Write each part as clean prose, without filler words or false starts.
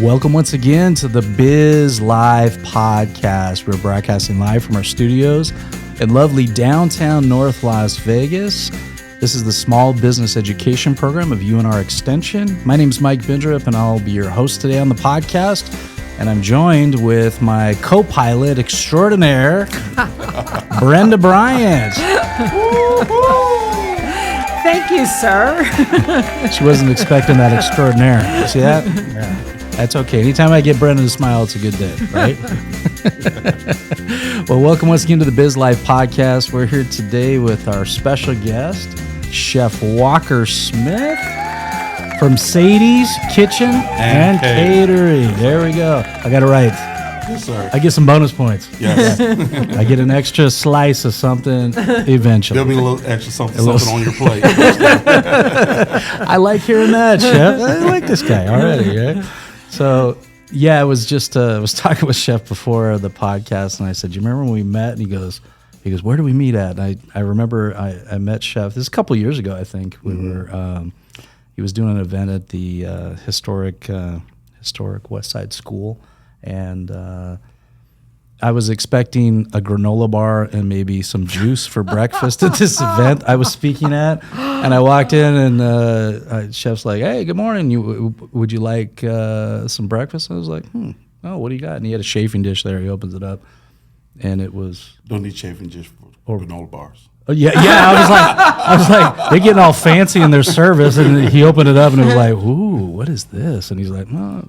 Welcome once again to the BizLife Podcast. We're broadcasting live from our studios in lovely downtown North Las Vegas. This is the Small Business Education Program of UNR Extension. My name is Mike Bindrup, and I'll be your host today on the podcast. And I'm joined with my co-pilot extraordinaire, Brenda Bryant. Thank you, sir. She wasn't expecting that extraordinaire. You see that? Yeah. That's okay. Anytime I get Brenda to smile, it's a good day, right? Well, welcome once again to the BizLife Podcast. We're here today with our special guest, Chef Walker Smith from Sadie's Kitchen and Catering. There we go. I got it right. Yes, sir. I get some bonus points. Yes. I get an extra slice of something eventually. There'll be a little extra something on your plate. I like hearing that, Chef. I like this guy already, right? So, yeah, I was talking with Chef before the podcast, and I said, "Do you remember when we met?" And he goes, "Where do we meet at?" And I remember I met Chef. This is a couple of years ago, I think. We were he was doing an event at the historic West Side School, and I was expecting a granola bar and maybe some juice for breakfast at this event I was speaking at. And I walked in, and Chef's like, "Hey, good morning. Would you like some breakfast?" I was like, "Oh, what do you got?" And he had a chafing dish there. He opens it up, and it was... Don't need chafing dish for granola bars. Oh, yeah. I was like, they're getting all fancy in their service, and he opened it up, and it was like, "Ooh, what is this?" And he's like, "No."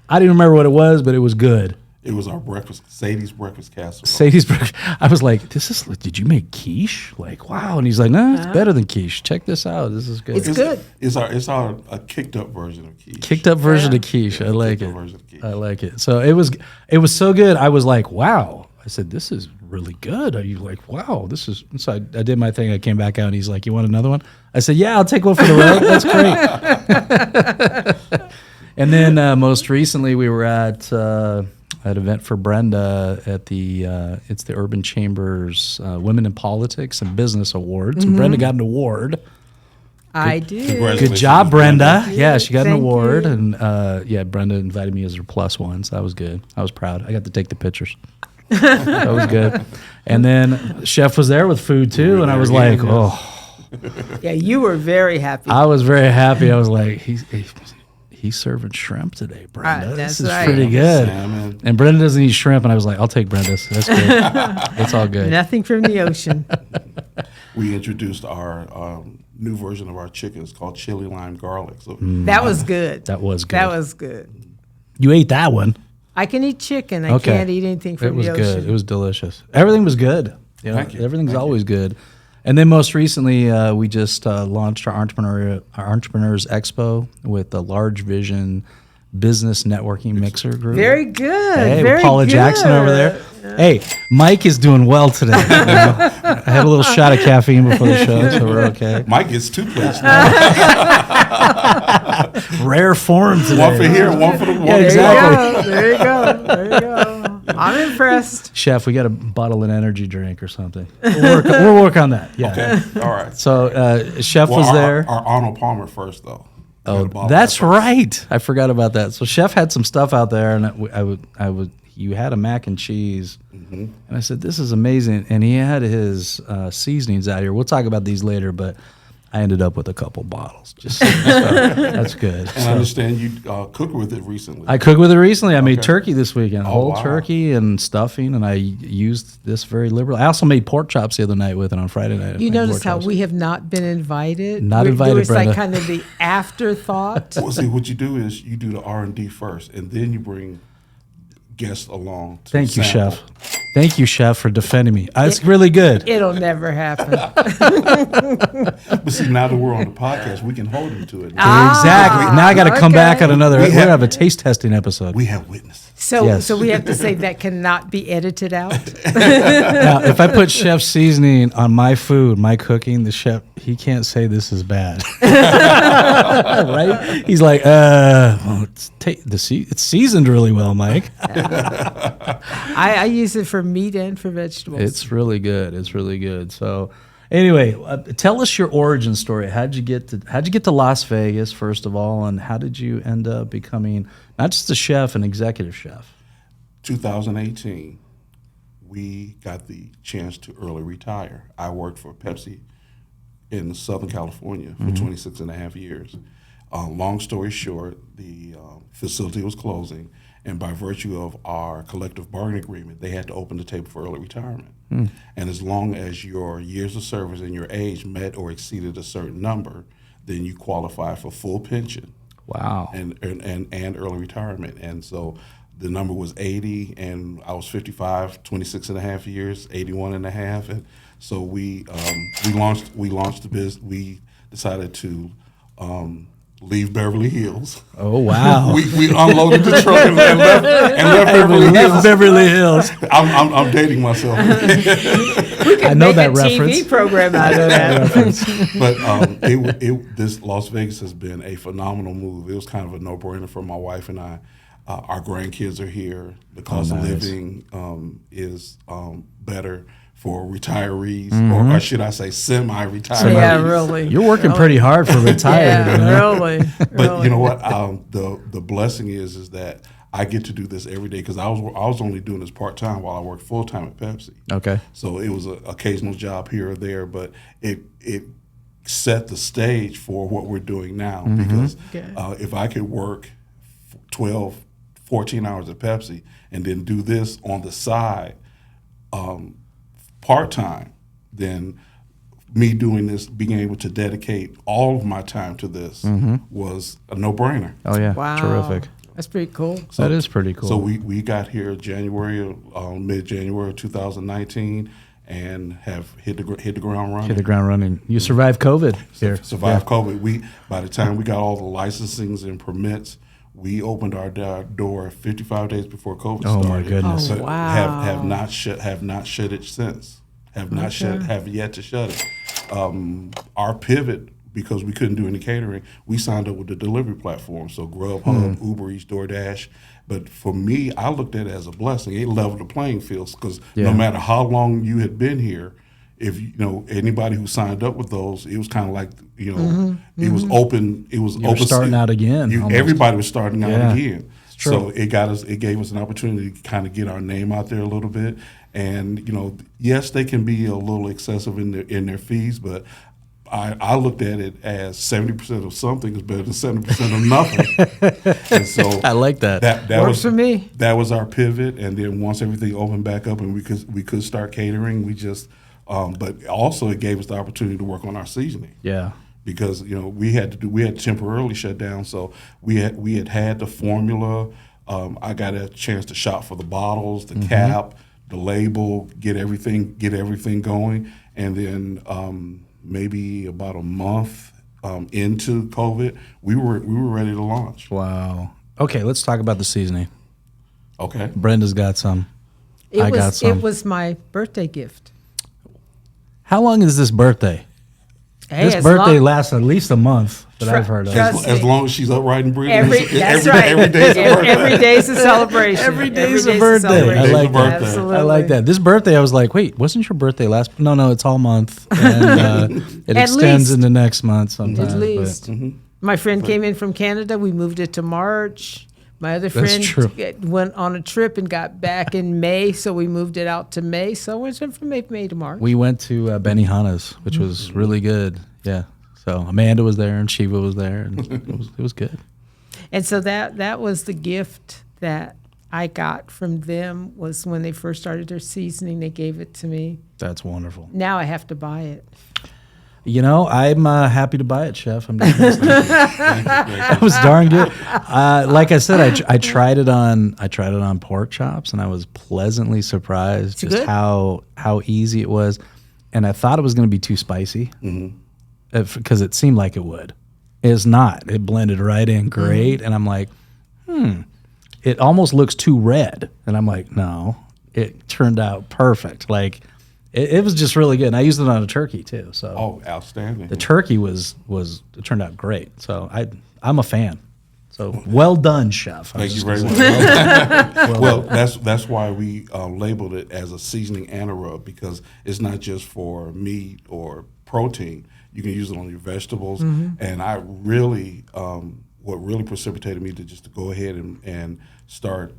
I didn't remember what it was, but it was good. It was our Sadie's breakfast casserole. Sadie's breakfast. I was like, did you make quiche? Like, wow. And he's like, "No, it's better than quiche. Check this out. This is good." It's good. It's our kicked up version of quiche. Kicked up version of quiche. I like it. I like it. So it was so good. I was like, wow. I said, "This is really good." Are you like, wow, this is... So I did my thing. I came back out, and he's like, "You want another one?" I said, "Yeah, I'll take one for the road." That's great. And then most recently we were at an event for Brenda at it's the Urban Chamber's Women in Politics and Business Awards. And Brenda got an award. I did. Good job, Brenda. Thank Yeah, she got an Thank award. you. And Brenda invited me as her plus one, so that was good. I was proud. I got to take the pictures. That was good. And then Chef was there with food too, and I was like, oh. Yeah, you were very happy. I was very happy. I was like, he's serving shrimp today, Brenda. That's this is right. pretty good. Salmon. And Brenda doesn't eat shrimp, and I was like, "I'll take Brenda's. That's good. It's all good." Nothing from the ocean. We introduced our new version of our chicken. It's called chili lime garlic. So That was good. That was good. That was good. You ate that one. I can eat chicken. I can't eat anything from the ocean. It was good. It was delicious. Everything was good. You know, Thank you. Everything's always good. And then most recently, we just launched our Entrepreneurs Expo with the Large Vision Business Networking Mixer Group. Very good. Hey, very Paula good. Jackson over there. Yeah. Hey, Mike is doing well today. You know? I had a little shot of caffeine before the show, so we're okay. Mike gets 2 plates now. Rare form today. One for here, one for the one. Yeah, exactly. There you go. There you go. I'm impressed. Chef, we got to bottle an energy drink or something. We'll work on that. Yeah. Okay, all right. So Chef was there. Our Arnold Palmer first, though. Oh, that's right. I forgot about that. So Chef had some stuff out there, and you had a mac and cheese, and I said, "This is amazing." And he had his seasonings out here. We'll talk about these later, but I ended up with a couple bottles. Just so that's good. And I understand you cooked with it recently. I cooked with it recently. I made turkey this weekend, whole wow. turkey and stuffing, and I used this very liberally. I also made pork chops the other night with it on Friday night. You notice how we have not been invited? Invited, it's Brenda. like kind of the afterthought. Well, see, what you do is you do the R&D first, and then you bring guests along to Thank you, sample. Chef. Thank you, Chef, for defending me. It's really good. It'll never happen. But see, now that we're on the podcast, we can hold him to it. Exactly. Now I got to come back on another. We We're going to have a taste testing episode. We have witnesses. So we have to say that cannot be edited out. Now, if I put chef seasoning on my food, my cooking, the chef, he can't say this is bad. Right? He's like, well, it's seasoned really well, Mike. I use it for meat and for vegetables. It's really good. It's really good. So anyway, tell us your origin story. How'd you get to Las Vegas, first of all, and how did you end up becoming not just a chef, an executive chef? 2018, we got the chance to early retire. I worked for Pepsi in Southern California for 26 and a half years. Long story short, the facility was closing, and by virtue of our collective bargaining agreement, they had to open the table for early retirement. And as long as your years of service and your age met or exceeded a certain number, then you qualify for full pension. Wow. And early retirement. And so the number was 80, and I was 55, 26 and a half years, 81 and a half. And so we launched the business. We decided to leave Beverly Hills. Oh, wow. we unloaded the truck and left Beverly Hills. I'm dating myself. I know that reference. TV program out of that. But this Las Vegas has been a phenomenal move. It was kind of a no-brainer for my wife and I. Our grandkids are here. The cost of living is better for retirees, or should I say semi-retirees. Yeah, really. You're working pretty hard for retired. Really. But you know what? The blessing is that I get to do this every day, because I was only doing this part-time while I worked full-time at Pepsi. Okay. So it was an occasional job here or there, but it set the stage for what we're doing now, because if I could work 12, 14 hours at Pepsi and then do this on the side part-time, then me doing this, being able to dedicate all of my time to this was a no-brainer. Oh, yeah. Wow. Terrific. That's pretty cool. So, that is pretty cool. So we got here mid-January of 2019 and have hit the ground running. Hit the ground running. You survived COVID here. Survived COVID. By the time we got all the licensings and permits, we opened our door 55 days before COVID started. Oh my goodness! Oh, wow. Have not shut it since. Have yet to shut it. Our pivot, because we couldn't do any catering, we signed up with the delivery platform. So Grubhub, Uber Eats, DoorDash. But for me, I looked at it as a blessing. It leveled the playing field, because no matter how long you had been here, if anybody who signed up with those, it was kind of like it was open. It was open. Starting out again. Everybody was starting out again. True. So it gave us an opportunity to kind of get our name out there a little bit. And yes, they can be a little excessive in their fees, but I looked at it as 70% of something is better than 70% of nothing. And so I like that. That Works was for me. That was our pivot. And then once everything opened back up and we could start catering, we just but also it gave us the opportunity to work on our seasoning. Yeah. Because we had to temporarily shut down, so we had the formula. I got a chance to shop for the bottles, the cap, the label, get everything going, and then maybe about a month into COVID, we were ready to launch. Wow. Okay, let's talk about the seasoning. Okay. Brenda's got some. I got some. It was my birthday gift. How long is this birthday? Hey, this birthday lasts at least a month that I've heard of. As long as she's upright and breathing. Every day's a birthday. Every day's a celebration. Every day's a birthday. I like that. Absolutely. I like that. This birthday, I was like, wait, wasn't your birthday last? No, it's all month, and it extends into next month sometimes. At least. My friend came in from Canada. We moved it to March. My other friend went on a trip and got back in May, so we moved it out to May. So it went from May to March. We went to Benihana's, which was really good. Yeah. So Amanda was there and Shiva was there, and it was good. And so that was the gift that I got from them, was when they first started their seasoning. They gave it to me. That's wonderful. Now I have to buy it. I'm happy to buy it, Chef. That was darn good. Like I said, I tried it on pork chops, and I was pleasantly surprised just how easy it was. And I thought it was going to be too spicy because it seemed like it would. It's not. It blended right in great, and I'm like, it almost looks too red. And I'm like, no, it turned out perfect. Like, it was just really good. And I used it on a turkey too. So outstanding. The turkey it turned out great. So I'm a fan. So well done, chef. Thank you very much. Well, that's why we labeled it as a seasoning and a rub, because it's not just for meat or protein. You can use it on your vegetables. And I really, what really precipitated me to go ahead and start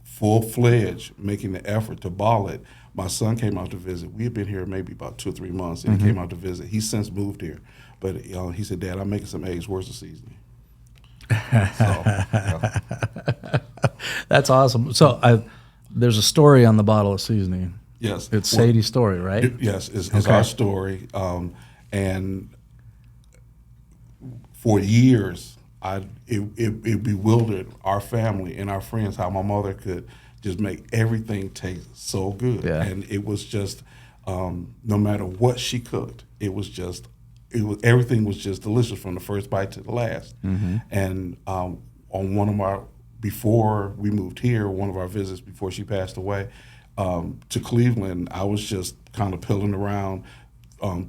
full-fledged making the effort to bottle it. My son came out to visit. We had been here maybe about 2 or 3 months, and he came out to visit. He's since moved here, but he said, "Dad, I'm making some eggs. Where's the seasoning?" That's awesome. So there's a story on the bottle of seasoning. Yes, it's Sadie's story, right? Yes, it's our story. And for years, it bewildered our family and our friends how my mother could just make everything taste so good. Yeah. And it was just no matter what she cooked, everything was just delicious from the first bite to the last. And on before we moved here, one of our visits before she passed away to Cleveland, I was just kind of pilling around,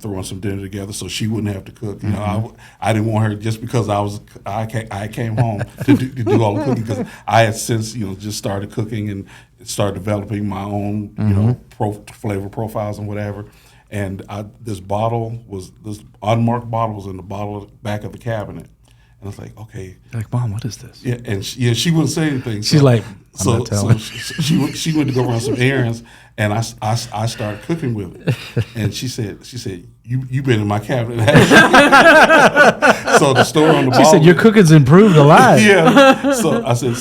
throwing some dinner together so she wouldn't have to cook. You know, I didn't want her, just because I came home to do all the cooking, because I had since just started cooking and started developing my own flavor profiles and whatever. And this unmarked bottle was in the back of the cabinet. And I was like, okay. You're like, Mom, what is this? Yeah, and she wouldn't say anything. She's like, I'm not telling. She went to go run some errands, and I started cooking with it. And she said, you've been in my cabinet. So the story on the bottle. She said, your cooking's improved a lot. Yeah. So I said,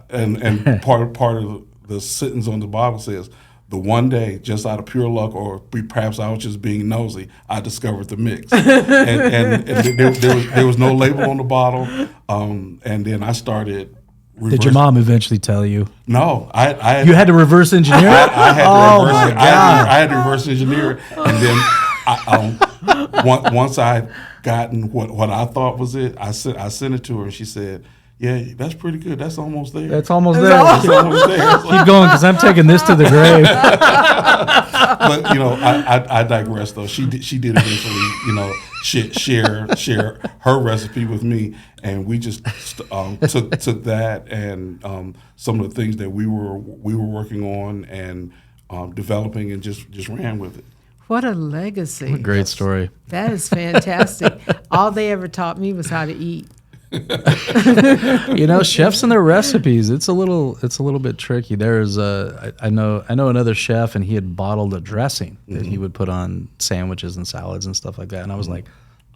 and part of the sentence on the bottle says, the one day, just out of pure luck, or perhaps I was just being nosy, I discovered the mix. and there was no label on the bottle. And then I started. Did your mom eventually tell you? No, You had to reverse engineer it? I had to reverse engineer it. And then once I had gotten what I thought was it, I sent it to her, and she said, "Yeah, that's pretty good. That's almost there." That's almost there. That's almost there. Keep going, because I'm taking this to the grave. But I digress. Though she did eventually, share her recipe with me, and we just took that and some of the things that we were working on and developing, and just ran with it. What a legacy! What a great story. That is fantastic. All they ever taught me was how to eat. Chefs and their recipes, it's a little bit tricky. There's I know another chef, and he had bottled a dressing that he would put on sandwiches and salads and stuff like that. And I was like,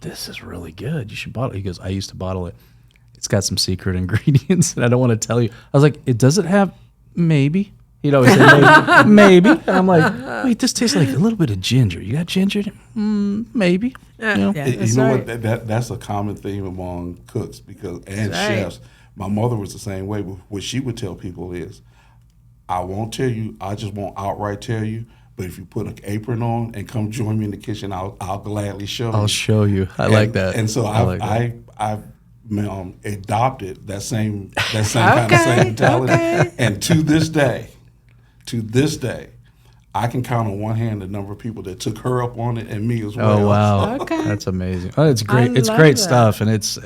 this is really good. You should bottle it. He goes, I used to bottle it. It's got some secret ingredients, and I don't want to tell you. I was like, does it have? Maybe. He'd always say maybe. And I'm like, wait, this tastes like a little bit of ginger. You got ginger? Maybe. What? That's a common theme among cooks chefs. My mother was the same way. What she would tell people is, I won't tell you. I just won't outright tell you. But if you put an apron on and come join me in the kitchen, I'll gladly show you. I'll show you. I like that. And so I've adopted that same kind of same mentality. Okay. And to this day, I can count on one hand the number of people that took her up on it, and me as well. Oh wow, Okay. That's amazing. Oh, it's great. It's love great that. stuff, and it's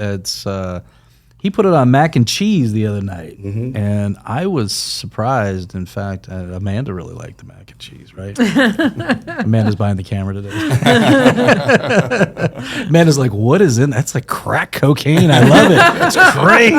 he put it on mac and cheese the other night, and I was surprised. In fact, Amanda really liked the mac and cheese. Right? Amanda's behind the camera today. Amanda's like, "What is in? That's like crack cocaine. I love it. It's great.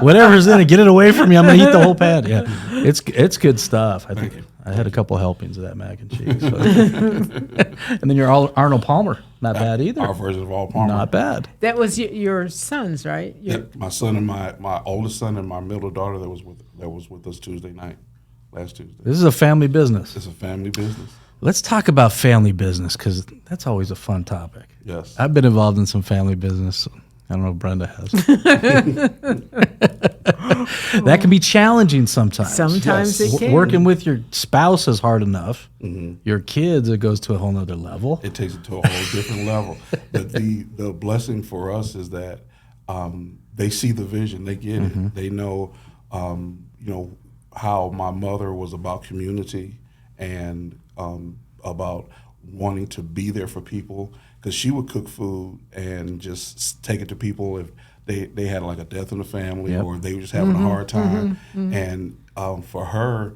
Whatever's in it, get it away from me. I'm gonna eat the whole pan." Yeah, it's good stuff. I think I had a couple helpings of that mac and cheese. So. And then your Arnold Palmer, not bad either. Our version of Arnold Palmer, not bad. That was your sons, right? My son and my oldest son and my middle daughter that was with us last Tuesday. This is a family business. It's a family business. Let's talk about family business, because that's always a fun topic. Yes. I've been involved in some family business. I don't know if Brenda has. That can be challenging sometimes. Sometimes it can. Working with your spouse is hard enough. Your kids, it goes to a whole nother level. It takes it to a whole different level. But the blessing for us is that they see the vision. They get it. They know how my mother was about community and about wanting to be there for people, because she would cook food and just take it to people if they had like a death in the family, or they were just having a hard time. And for her,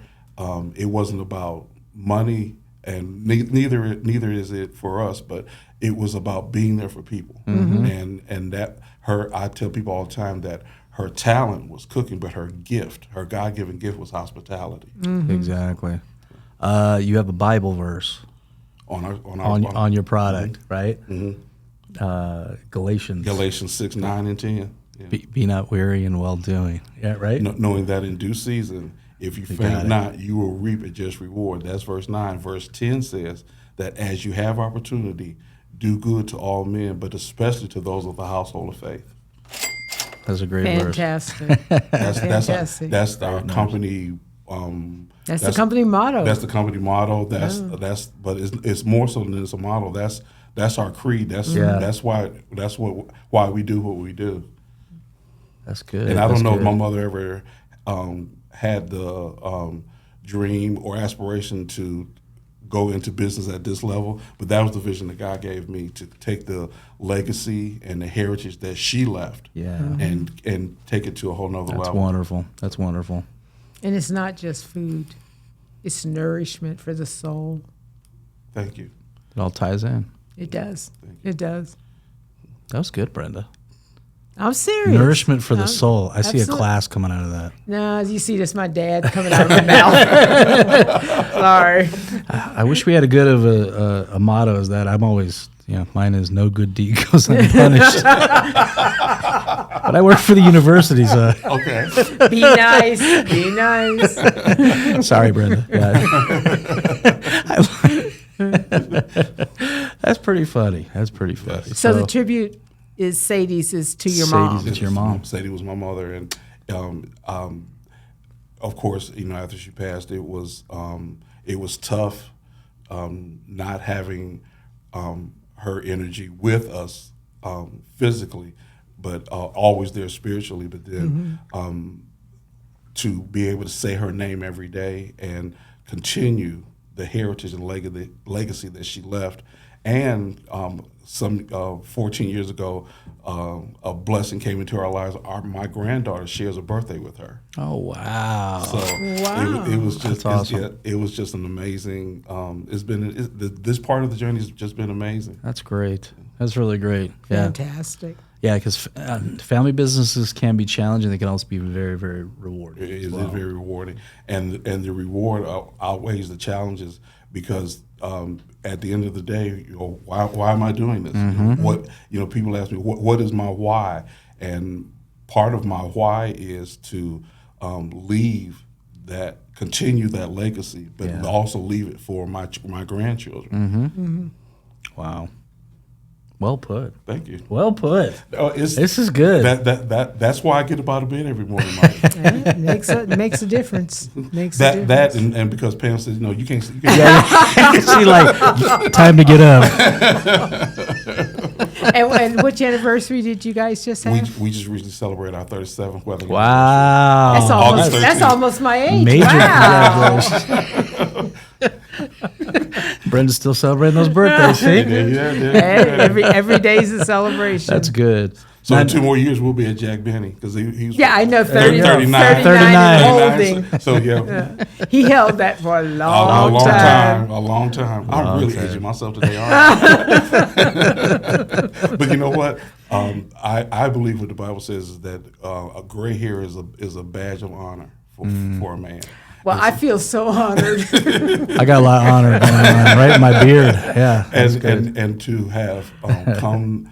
it wasn't about money, and neither is it for us, but it was about being there for people. And that I tell people all the time that her talent was cooking, but her God-given gift was hospitality. Exactly. You have a Bible verse on your product, right? Galatians 6:9-10. Yeah. Be not weary in well doing. Yeah, right. Knowing that in due season, if you faint not, you will reap a just reward. That's verse 9. Verse 10 says that as you have opportunity, do good to all men, but especially to those of the household of faith. That's a great Fantastic. verse. Fantastic. That's our company. That's the company motto. That's the company motto. But it's more so than it's a motto. That's our creed. That's why we do what we do. That's good. And I don't know if my mother ever had the dream or aspiration to go into business at this level, but that was the vision that God gave me, to take the legacy and the heritage that she left, and take it to a whole nother level. That's wonderful. And it's not just food; it's nourishment for the soul. Thank you. It all ties in. It does. It does. That was good, Brenda. I'm serious. Nourishment for the soul. I see a absolutely. class coming out of that. No, you see, that's my dad coming out of my mouth. Sorry. I wish we had a good of a motto as that. I'm always, mine is no good deed goes unpunished. But I work for the university, so. Okay. Be nice. Be nice. Sorry, Brenda. That's pretty funny. So the tribute is Sadie's is to your mom. It's your mom. Sadie was my mother, and of course, after she passed, it was tough not having her energy with us physically, but always there spiritually. But then to be able to say her name every day and continue the heritage and legacy that she left. And 14 years ago, a blessing came into our lives. My granddaughter shares a birthday with her. Oh, wow! So it was just awesome. It was just an amazing. This part of the journey has just been amazing. That's great. That's really great. Fantastic. Yeah, because family businesses can be challenging. They can also be very, very rewarding. It is very rewarding, and the reward outweighs the challenges, because at the end of the day, why am I doing this? What people ask me, what is my why? And part of my why is to continue that legacy, but also leave it for my grandchildren. Wow. Well put. Thank you. Well put. This is good. That's why I get up out of bed every morning, Mike. Makes a difference. That and because Pam says, you can't. See, like, time to get up. And which anniversary did you guys just have? We just recently celebrated our 37th wedding. Wow. That's almost my age. Major Wow. Brenda's still celebrating those birthdays. See? Every day's a celebration. That's good. So in 2 more years, we'll be at Jack Benny, because he's I know 39 and holding. So He held that for a long time. A long time. I'm really aging myself today, aren't I? But you know what? I believe what the Bible says is that a gray hair is a badge of honor for a man. Well, I feel so honored. I got a lot of honor going on right in my beard. Yeah, and to have come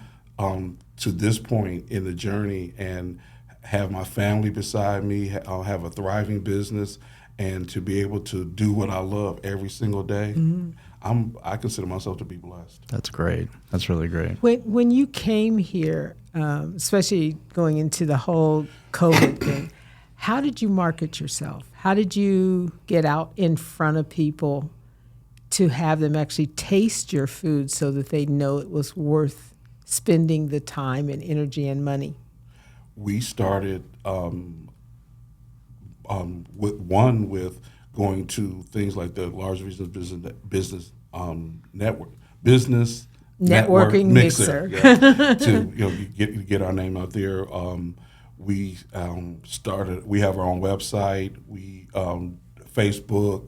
to this point in the journey and have my family beside me, have a thriving business, and to be able to do what I love every single day, I consider myself to be blessed. That's great. That's really great. When you came here, especially going into the whole COVID thing, how did you market yourself? How did you get out in front of people to have them actually taste your food so that they know it was worth spending the time and energy and money? We started with going to things like the large business network mixer. Yeah, to get our name out there. We have our own website, Facebook,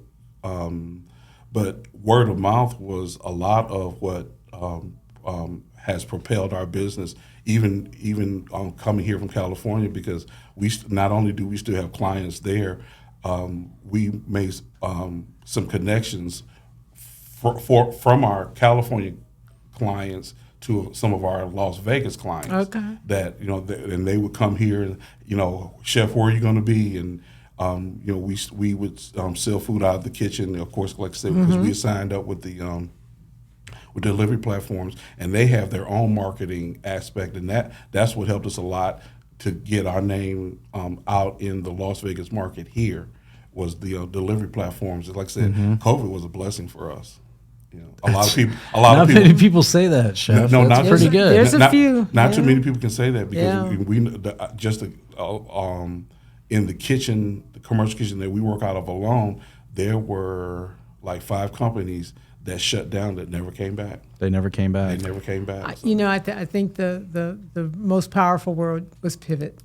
but word of mouth was a lot of what has propelled our business, even coming here from California, because not only do we still have clients there, we made some connections from our California clients to some of our Las Vegas clients. Okay. That and they would come here and Chef, where are you going to be? And we would sell food out of the kitchen, of course, like I said, because we signed up with the with delivery platforms, and they have their own marketing aspect, and that's what helped us a lot to get our name out in the Las Vegas market here, was the delivery platforms. Like I said, COVID was a blessing for us. Not many people say that, Chef. No, that's pretty good. There's a few. Not too many people can say that, because in the kitchen, the commercial kitchen that we work out of alone, there were like 5 companies that shut down that never came back. They never came back. So. I think the most powerful word was pivot.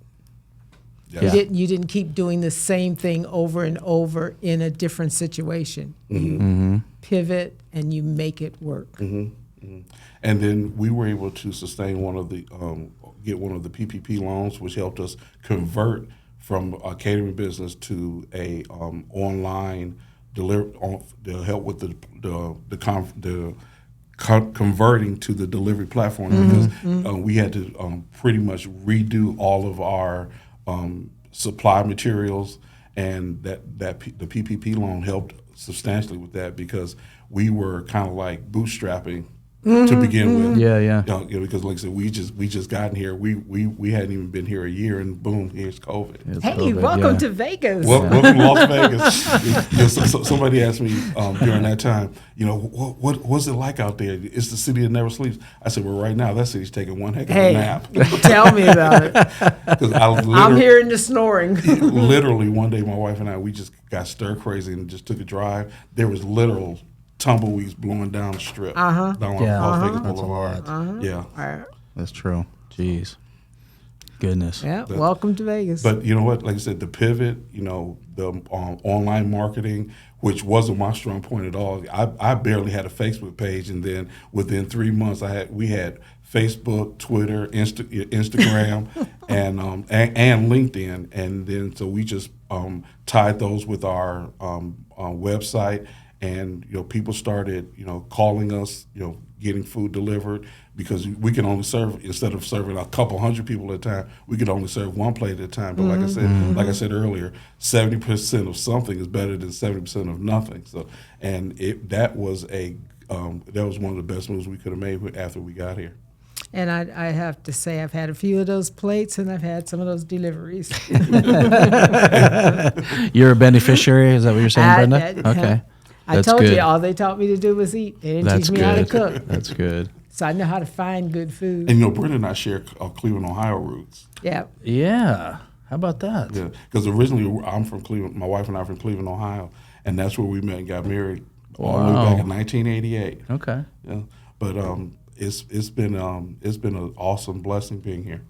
Yes. You didn't keep doing the same thing over and over in a different situation. You pivot and you make it work. And then we were able to sustain get one of the PPP loans, which helped us convert from a catering business to a online to help with the converting to the delivery platform, because we had to pretty much redo all of our supply materials, and the PPP loan helped substantially with that, because we were kind of like bootstrapping to begin with. Yeah. Because like I said, we just gotten here. We hadn't even been here a year, and boom, here's COVID. Welcome to Vegas. Welcome to Las Vegas. Somebody asked me during that time, what's it like out there? It's the city that never sleeps. I said, well, right now that city's taking one heck of a nap. Tell me about it. I'm hearing the snoring. Literally, one day my wife and I, we just got stir crazy and just took a drive. There was literal tumbleweeds blowing down the strip, down Las Vegas Boulevard. Yeah, that's true. Jeez, goodness. Yeah, welcome to Vegas. But you know what? Like I said, the pivot, the online marketing, which wasn't my strong point at all. I barely had a Facebook page, and then within 3 months, we had Facebook, Twitter, Instagram, and LinkedIn, and then so we just tied those with our website. And people started calling us, getting food delivered, because we can only serve, instead of serving a couple hundred people at a time, we could only serve one plate at a time. But like I said earlier, 70% of something is better than 70% of nothing. So, and that was one of the best moves we could have made after we got here. And I have to say, I've had a few of those plates, and I've had some of those deliveries. You're a beneficiary? Is that what you're saying, Brenda? Okay. I told you, all they taught me to do was eat. They didn't teach me how to cook. That's good. So I know how to find good food. And Brenda and I share Cleveland, Ohio roots. Yeah. Yeah. How about that? Yeah, because originally I'm from Cleveland. My wife and I are from Cleveland, Ohio, and that's where we met and got married all the way back in 1988. Okay. Yeah, but it's been an awesome blessing being here.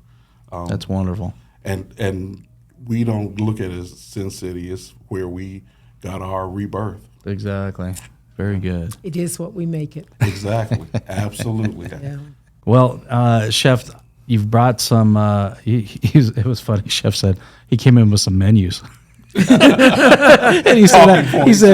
That's wonderful. And we don't look at it as Sin City. It's where we got our rebirth. Exactly. Very good. It is what we make it. Exactly. Absolutely. Yeah. Well, Chef, you've brought some. It was funny. Chef said he came in with some menus. And he said,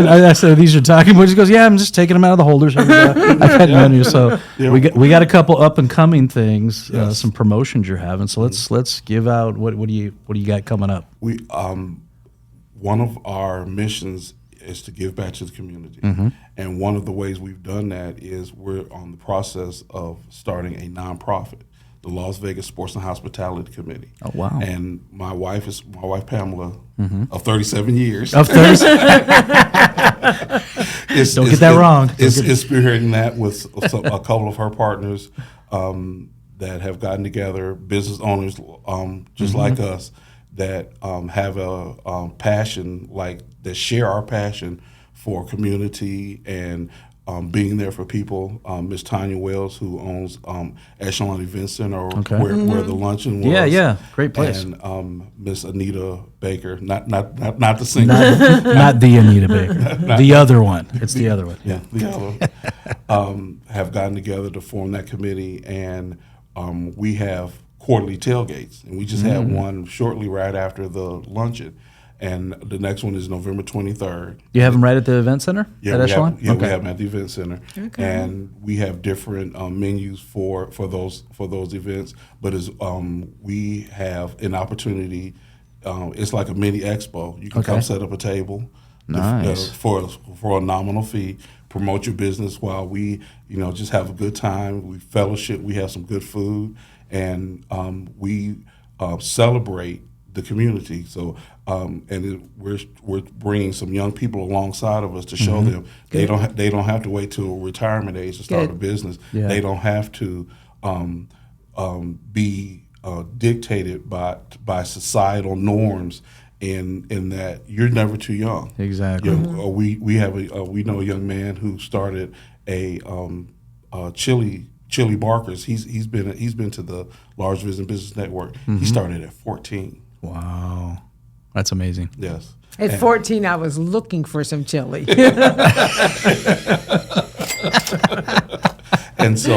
I said, these are talking points. He goes, yeah, I'm just taking them out of the holders. I've had menus. So we got a couple up and coming things, some promotions you're having. So let's give out what do you got coming up? We one of our missions is to give back to the community. And one of the ways we've done that is we're on the process of starting a nonprofit, the Las Vegas Sports and Hospitality Committee. Oh, wow. And my wife Pamela, of 37 years. Of 37. Don't get that wrong. Is spearheading that with a couple of her partners that have gotten together, business owners just like us, that have a passion, like that share our passion for community and being there for people. Miss Tanya Wells, who owns Echelon Event Center, where the luncheon was. Yeah, great place. And Miss Anita Baker, not the singer, not the Anita Baker, the other one. It's the other one. Yeah, the other. Have gotten together to form that committee, and we have quarterly tailgates, and we just had one shortly right after the luncheon. And the next one is November 23rd. You have them right at the event center? Yeah, at Echelon? We have them at the event center. Okay. And we have different menus for those events. But we have an opportunity. It's like a mini expo. You can come set up a table. Nice. For a nominal fee. Promote your business while we just have a good time. We fellowship. We have some good food, and we celebrate the community. So we're bringing some young people alongside of us to show them they don't have to wait till retirement age to start a business. Yeah. They don't have to be dictated by societal norms. In that you're never too young. Exactly. We know a young man who started a chili barkers. He's been to the Large Vision Business Network. He started at 14. Wow, that's amazing. Yes. At 14, I was looking for some chili. And so,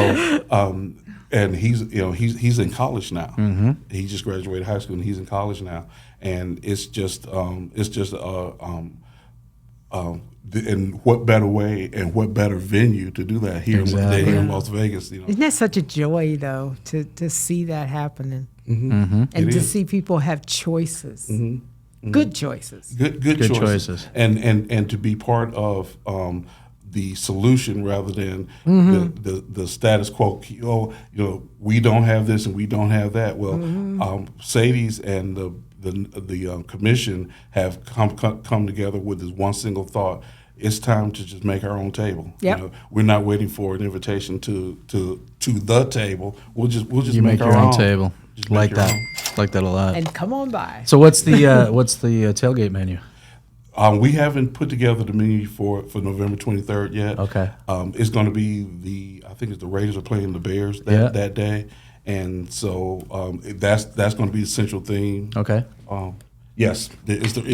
and he's in college now. He just graduated high school, and he's in college now. And it's just and what better way and what better venue to do that here in Las Vegas? Isn't that such a joy though to see that happening, and to see people have choices, good choices, good choices, and to be part of the solution rather than the status quo. We don't have this and we don't have that. Well, Sadie's and the commission have come together with this one single thought. It's time to just make our own table. Yep. We're not waiting for an invitation to the table. We'll just make your own table. Like that. Like that a lot. And come on by. So what's the tailgate menu? We haven't put together the menu for November 23rd yet. Okay. It's going to be I think it's the Raiders are playing the Bears that day. And so that's going to be the central theme. Okay. Yes, that's what's in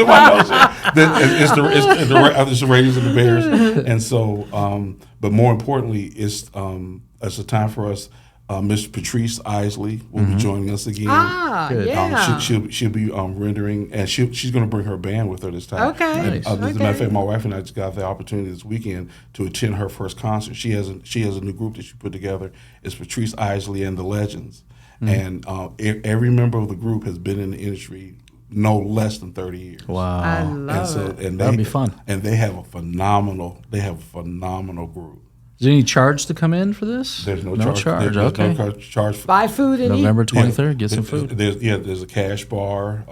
my notes. It's the Raiders and the Bears, and so. But more importantly, it's a time for us. Miss Patrice Isley will be joining us again. Yeah. She'll be rendering, and she's going to bring her band with her this time. Okay. As a matter of fact, my wife and I just got the opportunity this weekend to attend her first concert. She has a new group that she put together. It's Patrice Isley and the Legends, and every member of the group has been in the industry no less than 30 years. Wow. I love it. And that'd be fun. And they have a phenomenal group. Is there any charge to come in for this? There's no charge. There's no charge. Buy food and November 23rd. Get some food. There's a cash bar.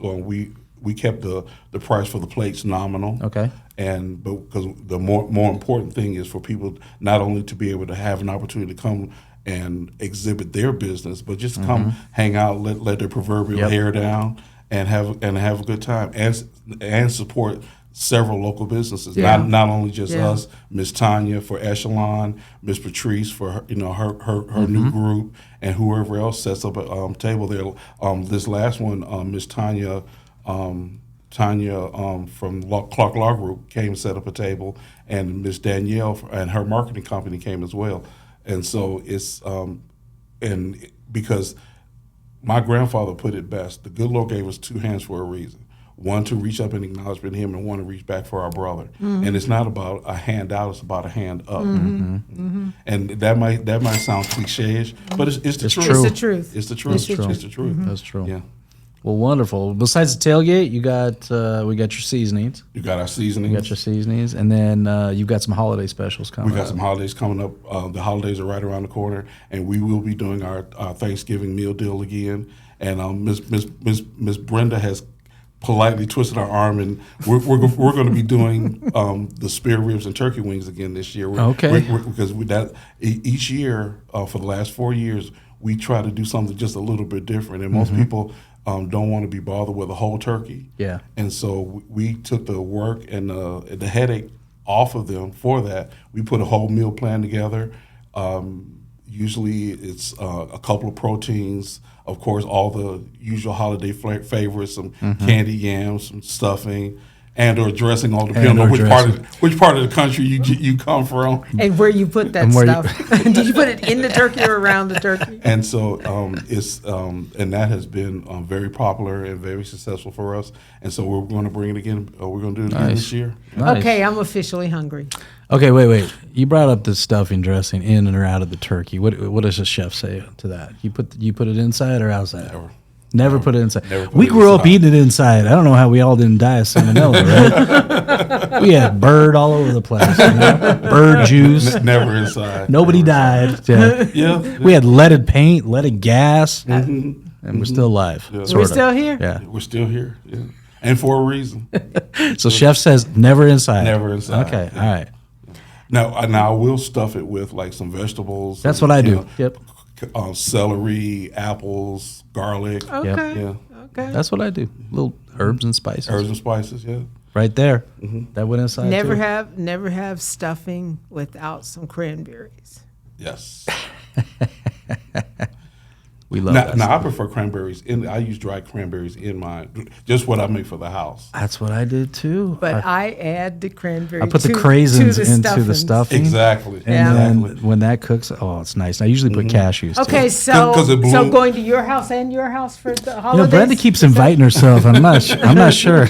We kept the price for the plates nominal. Okay. But because the more important thing is for people not only to be able to have an opportunity to come and exhibit their business, but just come hang out, let their proverbial hair down, and have a good time, and support several local businesses, not only just us. Miss Tanya for Echelon, Miss Patrice for her new group, and whoever else sets up a table there. This last one, Miss Tanya from Clark Law Group came and set up a table, and Miss Danielle and her marketing company came as well. And so it's and because my grandfather put it best, the good Lord gave us two hands for a reason. One to reach up and acknowledge him, and one to reach back for our brother. And it's not about a hand out; it's about a hand up. And that might sound cliche-ish, but it's the truth. It's the truth. It's the truth. It's the truth. That's true. Yeah. Well, wonderful. Besides the tailgate, we got your seasonings. You got our seasonings. You got your seasonings, and then you've got some holiday specials coming up. We got some holidays coming up. The holidays are right around the corner, and we will be doing our Thanksgiving meal deal again. And Miss Brenda has politely twisted our arm, and we're going to be doing the spare ribs and turkey wings again this year. Because each year for the last 4 years, we try to do something just a little bit different. And most people don't want to be bothered with a whole turkey. Yeah. And so we took the work and the headache off of them for that. We put a whole meal plan together. Usually it's a couple of proteins, of course, all the usual holiday favorites, some candy yams, some stuffing, and or dressing, all depending on which part of the country you come from. And where you put that stuff. Did you put it in the turkey or around the turkey? And so and that has been very popular and very successful for us. And so we're going to bring it again. We're going to do it again this year. Nice. Okay, I'm officially hungry. Okay, wait. You brought up the stuffing dressing in and or out of the turkey. What does the chef say to that? You put it inside or outside? Never put it inside. We grew up eating it inside. I don't know how we all didn't die of salmonella, right? We had bird all over the place. Bird juice. Never inside. Nobody died. Yeah. We had leaded paint, leaded gas, and we're still alive. Yeah. We're still here? Yeah. We're still here. Yeah. And for a reason. So chef says never inside. Never inside. Okay, all right. Now I will stuff it with like some vegetables. That's what I do. Yep. Celery, apples, garlic. Okay. Yeah. Okay. That's what I do. Little herbs and spices. Herbs and spices, yeah. Right there. That went inside Never too. have stuffing without some cranberries. Yes. We love that. Now I prefer cranberries. I use dried cranberries in just what I make for the house. That's what I did too. But I add the cranberry. I put the craisins into the stuffing. Exactly. And then when that cooks, it's nice. I usually put cashews too. Okay, so going to your house and your house for the holidays? Brenda keeps inviting herself. I'm not sure.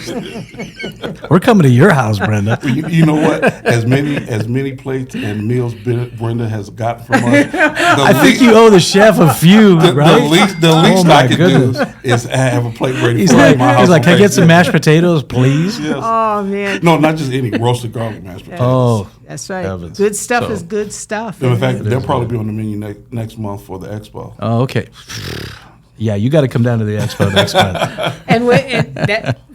We're coming to your house, Brenda. You know what? As many plates and meals Brenda has gotten from us. I think you owe the chef a few, right? The least I can do is have a plate ready for my house. He's like, can I get some mashed potatoes, please? Yes. Oh, man. No, not just any roasted garlic mashed potatoes. Oh, that's right. heavens. Good stuff is good stuff. In fact, they'll probably be on the menu next month for the expo. Oh, okay. Yeah, you got to come down to the expo next month.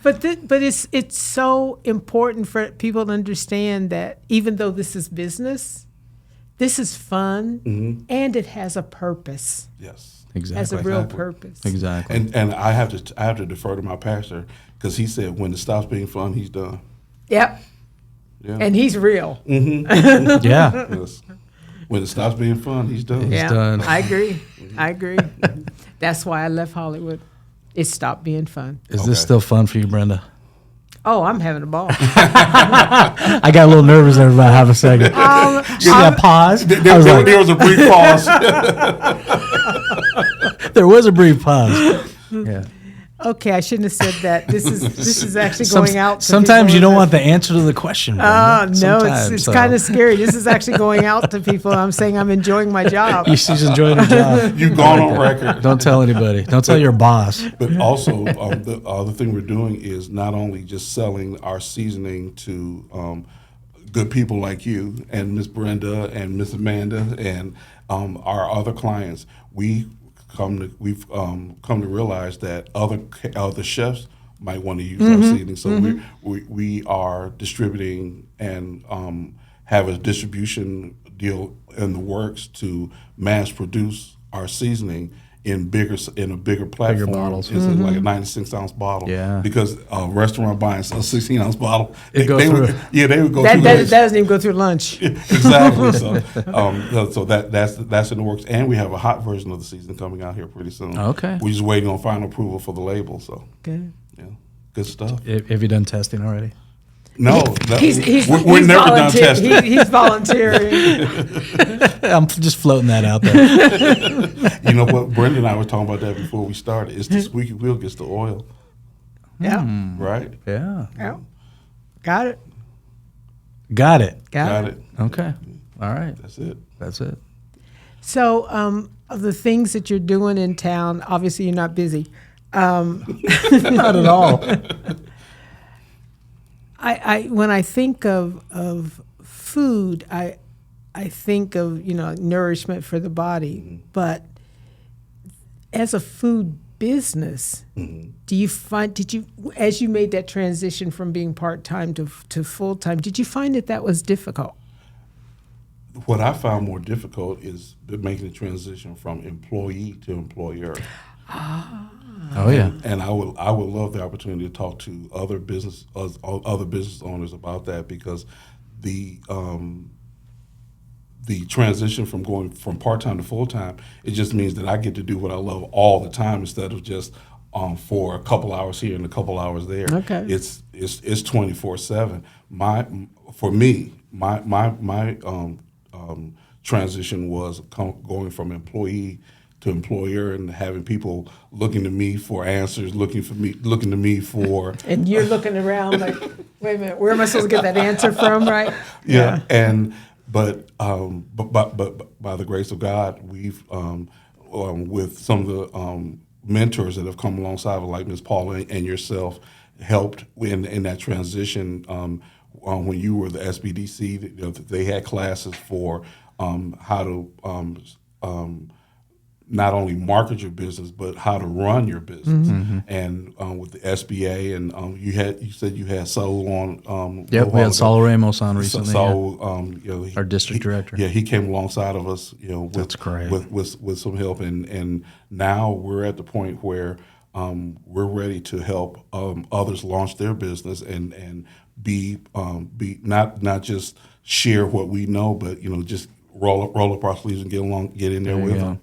But it's so important for people to understand that even though this is business, this is fun and it has a purpose. Yes. Exactly. Has a real purpose. Exactly. And I have to defer to my pastor because he said when it stops being fun, he's done. Yep. Yeah. And he's real. Yeah. Yes. When it stops being fun, he's done. Yeah. done. I agree. That's why I left Hollywood. It stopped being fun. Is this still fun for you, Brenda? Oh, I'm having a ball. I got a little nervous there about half a second. See that pause? There was a brief pause. There was a brief pause. Yeah. Okay, I shouldn't have said that. This is actually going out. Sometimes you don't want the answer to the question. No, it's kind of scary. This is actually going out to people. I'm saying I'm enjoying my job. She's enjoying her job. You've gone on record. Don't tell anybody. Don't tell your boss. But also, the other thing we're doing is not only just selling our seasoning to good people like you and Miss Brenda and Miss Amanda and our other clients. We've come to realize that other chefs might want to use our seasoning. So we are distributing and have a distribution deal in the works to mass produce our seasoning in a bigger platform. Bigger bottles. It's like a 96-ounce bottle. Yeah. Because a restaurant buying a 16-ounce bottle, they would go through. That doesn't even go through lunch. Exactly. So that's in the works, and we have a hot version of the season coming out here pretty soon. Okay. We're just waiting on final approval for the label. So Good. yeah, good stuff. Have you done testing already? No, we're never done testing. He's volunteering. I'm just floating that out there. You know what? Brenda and I were talking about that before we started. It's the squeaky wheel gets the oil. Yeah. Right? Yeah. Got it. Got it. Got it. Okay. All right. That's it. So, of the things that you're doing in town, obviously you're not busy. Not at all. When I think of food, I think of nourishment for the body. But as a food business, did you as you made that transition from being part-time to full-time, did you find that was difficult? What I found more difficult is making the transition from employee to employer. Oh yeah, and I would love the opportunity to talk to other business owners about that, because the transition from going from part-time to full-time, it just means that I get to do what I love all the time instead of just for a couple hours here and a couple hours there. Okay. It's 24/7. My transition was going from employee to employer and having people looking to me for answers, looking to me for. And you're looking around like, wait a minute, where am I supposed to get that answer from, right? Yeah. But by the grace of God, we've with some of the mentors that have come alongside, like Ms. Paula and yourself, helped in that transition. When you were the SBDC, they had classes for how to not only market your business, but how to run your business. Mm-hmm. And with the SBA, and you said you had Saul on. Yep, we had Saul Ramos on recently. Saul, our district director. Yeah, he came alongside of us. That's great. With some help, and now we're at the point where we're ready to help others launch their business and be not just share what we know, but just roll up our sleeves and get in there with them.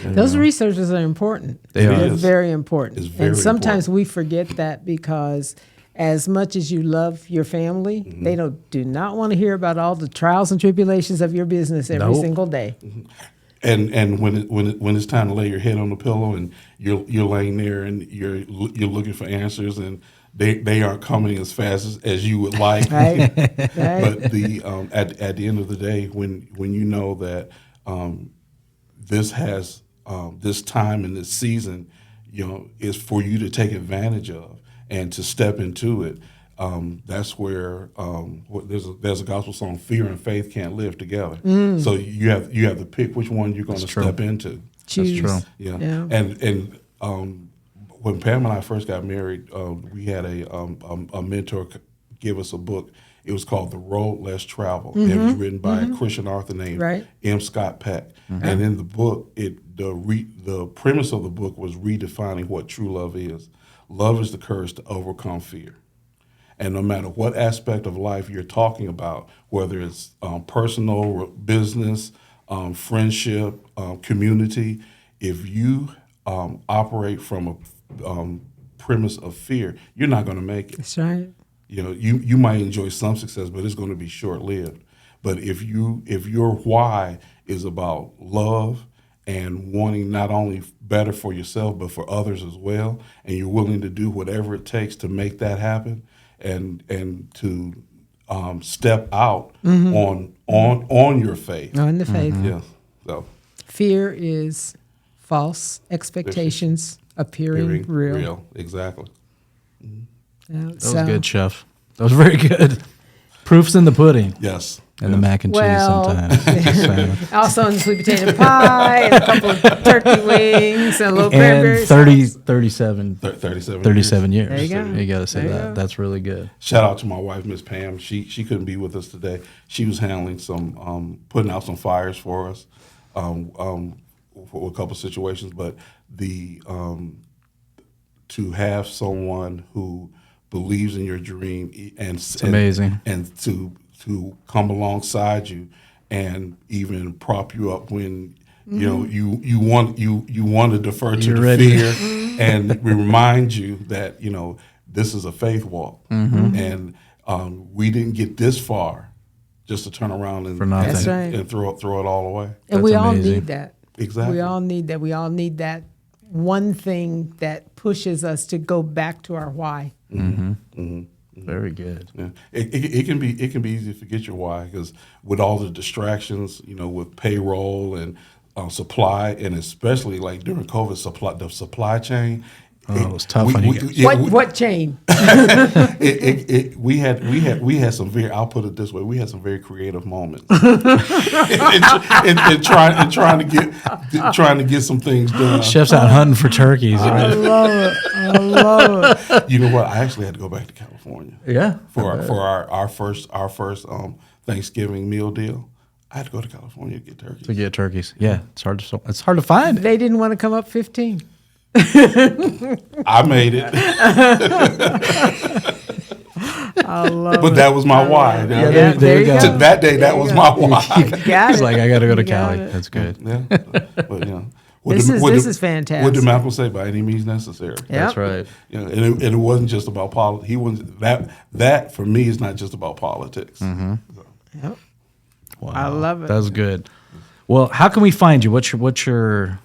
Those researchers are important. They're very important. And sometimes we forget that, because as much as you love your family, mm-hmm. they do not want to hear about all the trials and tribulations of your business every single day. Mm-hmm. And when it's time to lay your head on the pillow and you're laying there and you're looking for answers, and they aren't coming as fast as you would like. Right. But at the end of the day, when you know that this has this time and this season, is for you to take advantage of and to step into it. That's where there's a gospel song, "Fear and faith can't live together." Mm. So you have to pick which one you're going to step into. Choose. That's true. Yeah. And when Pam and I first got married, we had a mentor give us a book. It was called "The Road Less Traveled." Mm-hmm. It was written by a Christian author named M. Scott Peck. Mm-hmm. And in the book, the premise of the book was redefining what true love is. Love is the courage to overcome fear. And no matter what aspect of life you're talking about, whether it's personal, business, friendship, community, if you operate from a premise of fear, you're not going to make it. That's right. You might enjoy some success, but it's going to be short-lived. But if your why is about love and wanting not only better for yourself but for others as well, and you're willing to do whatever it takes to make that happen, and to step out mm-hmm. on your faith. On the faith. Mm-hmm. Yes. So fear is false expectations appearing real. Exactly. Mm-hmm. That was good, Chef. That was very good. Proof's in the pudding. Yes. And the mac and cheese sometimes. Also in the sweet potato pie, and a couple of turkey wings, and a little cranberry sauce. 37 years. There you go. You got to say that. That's really good. Shout out to my wife, Miss Pam. She couldn't be with us today. She was handling some, putting out some fires for us for a couple of situations. But to have someone who believes in your dream it's amazing, and to come alongside you and even prop you up when mm-hmm. you want to defer to the fear and remind you that this is a faith walk mm-hmm. and we didn't get this far just to turn around and throw it all away. And we all need that. Exactly. We all need that. We all need that one thing that pushes us to go back to our why. Mm-hmm. Mm-hmm. Very good. Yeah. It can be easy to forget your why, because with all the distractions, with payroll and supply, and especially like during COVID, the supply chain. It was tough. What chain? We had some very. I'll put it this way: we had some very creative moments in trying to get some things done. Chef's out hunting for turkeys. I love it. You know what? I actually had to go back to California. Yeah. For our first Thanksgiving meal deal. I had to go to California to get turkeys. To get turkeys. Yeah, it's hard to find. They didn't want to come up 15. I made it. I love But that was my why. Yeah, there you go. That day, that was my why. He's like, I got to go to Cali. That's good. Yeah. But, this is fantastic. What did Malcolm say? By any means necessary. Yep. That's right. And it wasn't just about politics. He wasn't that for me is not just about politics. Mm-hmm. So. Yep. Wow. I love it. That's good. Well, how can we find you? What's your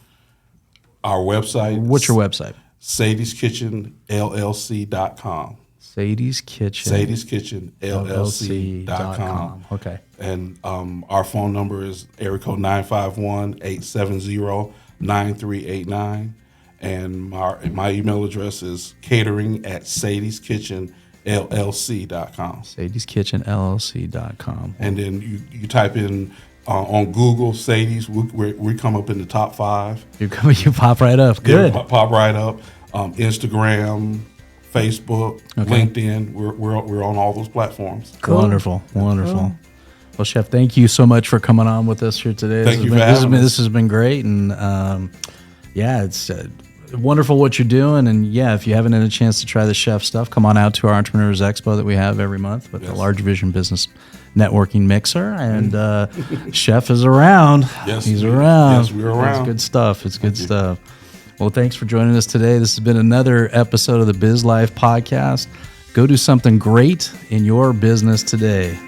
Our website? What's your website? SadiesKitchenLLC.com. Sadie's Kitchen. SadiesKitchenLLC.com. Okay. And our phone number is area code 951-870-9389. And my email address is catering@SadiesKitchenLLC.com. SadiesKitchenLLC.com. And then you type in on Google Sadie's, we come up in the top 5. You pop right up. Good. Yeah, pop right up. Instagram, Facebook, LinkedIn. We're on all those platforms. Cool. Wonderful. Well, Chef, thank you so much for coming on with us here today. Thank you for having us. This has been great, and it's wonderful what you're doing. And if you haven't had a chance to try the chef stuff, come on out to our Entrepreneurs Expo that we have every month with the Large Vision Business Networking Mixer, and Chef is around. Yes, he's around. Yes, we're around. It's good stuff. It's good stuff. Well, thanks for joining us today. This has been another episode of the BizLife Podcast. Go do something great in your business today.